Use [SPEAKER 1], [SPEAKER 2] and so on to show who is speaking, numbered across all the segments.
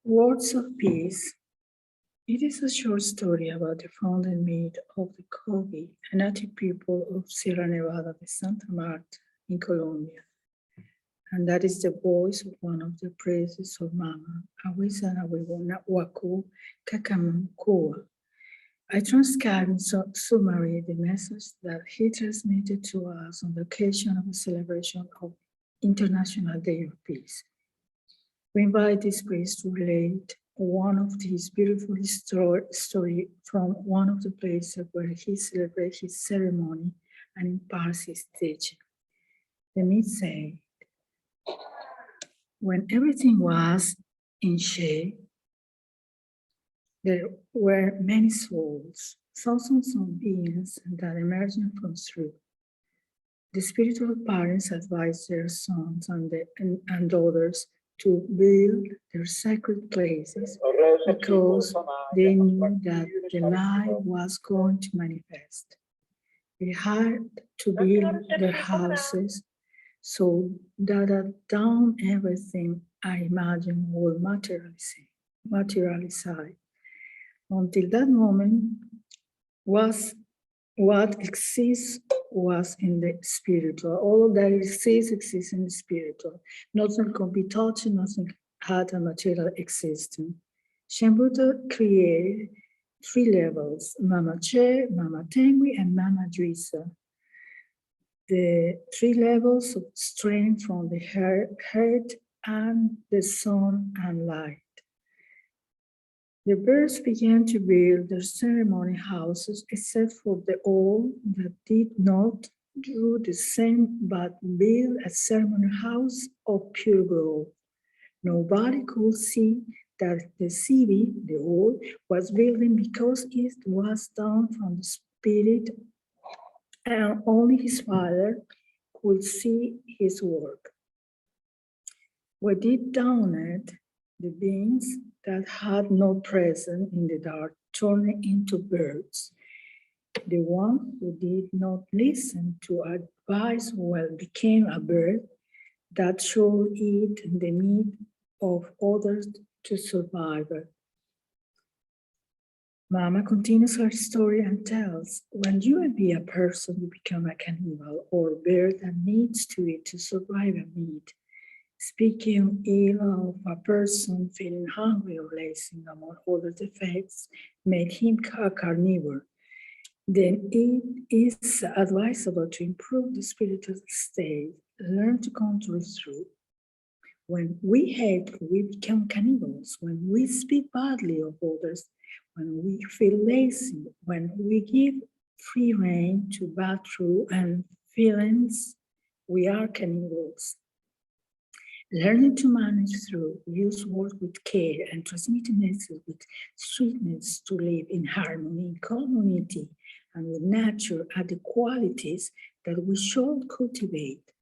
[SPEAKER 1] Words of Peace. It is a short story about the founding myth of the kogi, a native people of Sierra Nevada de Santa Marta in Colombia. And that is the voice of one of the priests of Mama, Awisen Kakamakua. I transcribed in summary the message that he transmitted to us on the occasion of the celebration of International Day of Peace. We invite this priest to relate one of his beautiful story from one of the places where he celebrates his ceremony and imparts his teaching. The myth said, when everything was in shape, there were many souls, thousands of beings that emerged from through. The spiritual parents advised their sons and daughters to build their sacred places because they knew that the light was going to manifest. They had to build their houses so that down everything I imagine would materialize. Until that moment, was what exists was in the spiritual. All that exists in the spiritual. Nothing could be touched, nothing had a material existence. Shambhuta created 3 levels, Mama Che, Mama Tengwi, and Mama Juisa. The 3 levels of strength from the heart and the sun and light. The birds began to build their ceremony houses, except for the old that did not do the same but build a ceremony house of pure gold. Nobody could see that the Sibi, the old, was building because it was done from the spirit, and only his father could see his work. When deep down it, the beings that had no presence in the dark turned into birds. The one who did not listen to advice well became a bird that should eat the meat of others to survive. Mama continues her story and tells, when you be a person, you become a cannibal or bird that needs to eat to survive a meat. Speaking ill of a person feeling hungry or lazy, among other defects, made him a carnivore. Then it is advisable to improve the spiritual state, learn to control through. When we hate, we become cannibals. When we speak badly of others, when we feel lazy, when we give free rein to bad thoughts and feelings, we are cannibals. Learning to manage through, use words with care, and transmit messages with sweetness to live in harmony, in community, and with nature are the qualities that we should cultivate.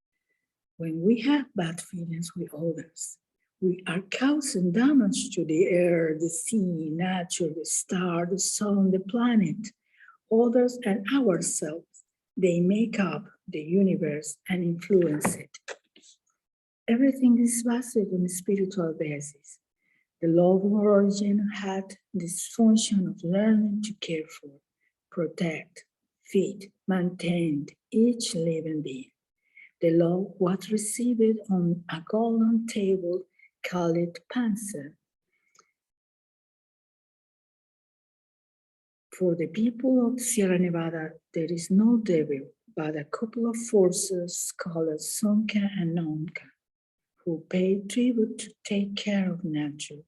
[SPEAKER 1] When we have bad feelings with others, we are causing damage to the air, the sea, nature, the star, the sun, the planet, others, and ourselves. They make up the universe and influence it. Everything is based on a spiritual basis. The law of origin had this function of learning to care for, protect, feed, maintain each living being. The law was received on a golden table called Panzer. For the people of Sierra Nevada, there is no devil, but a couple of forces called Sonka and Nonka, who pay tribute to take care of nature.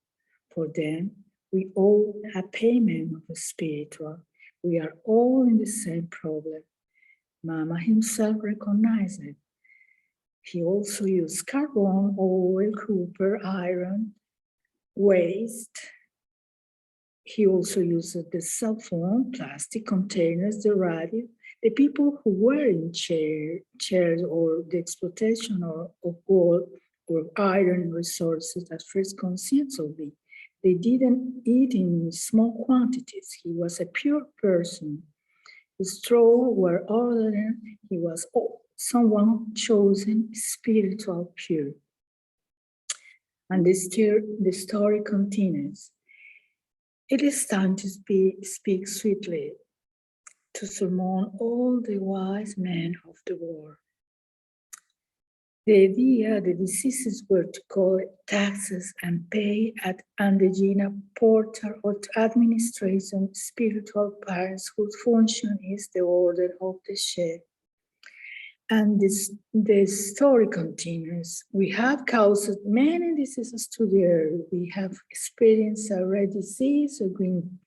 [SPEAKER 1] For them, we owe a payment of the spiritual. We are all in the same problem. Mama himself recognized it. He also used carbon, oil, copper, iron, waste. He also used the cell phone, plastic containers, the radio, the people who were in chairs or the exploitation of gold or iron resources at first conscientiously. They didn't eat in small quantities. He was a pure person. The straw were ordered, he was someone chosen, spiritual, pure. And the story continues. It is time to speak sweetly, to summon all the wise men of the world. The idea the deceased were to collect taxes and pay at Andegina porter or to administration spiritual parents whose function is the order of the ship. And the story continues. We have caused many diseases to the earth. We have experienced a red disease, a green,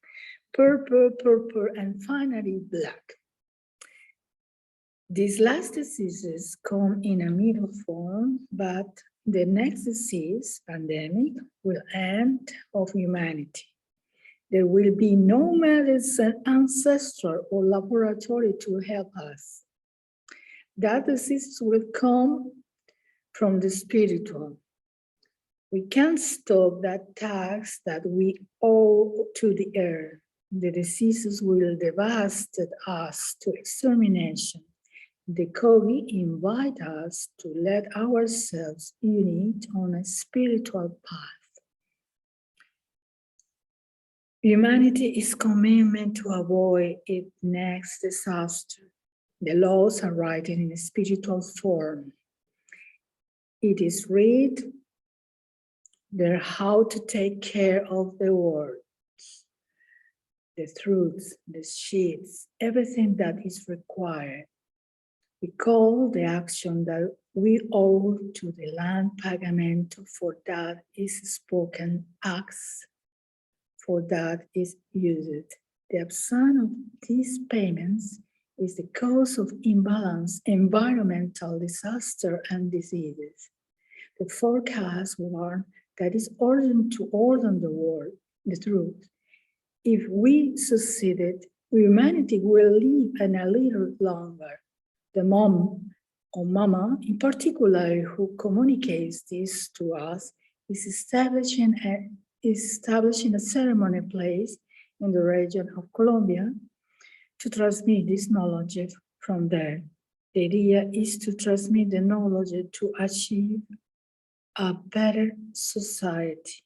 [SPEAKER 1] purple, and finally black. These last diseases come in a middle form, but the next disease, pandemic, will end of humanity. There will be no medicine, ancestral, or laboratory to help us. That disease will come from the spiritual. We can't stop that tax that we owe to the earth. The diseases will devastate us to extermination. The kogi invite us to let ourselves unite on a spiritual path. Humanity is commitment to avoid its next disaster. The laws are written in a spiritual form. It is read there how to take care of the world, the truths, the sheets, everything that is required. We call the action that we owe to the land pagamento, for that is spoken acts, for that is used. The absence of these payments is the cause of imbalance, environmental disaster, and diseases. The forecast warn that is urgent to order the world, the truth. If we succeeded, humanity will live a little longer. The mom or mama, in particular, who communicates this to us, is establishing a ceremony place in the region of Colombia to transmit this knowledge from there. The idea is to transmit the knowledge to achieve a better society.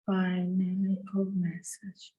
[SPEAKER 1] Finally, of message.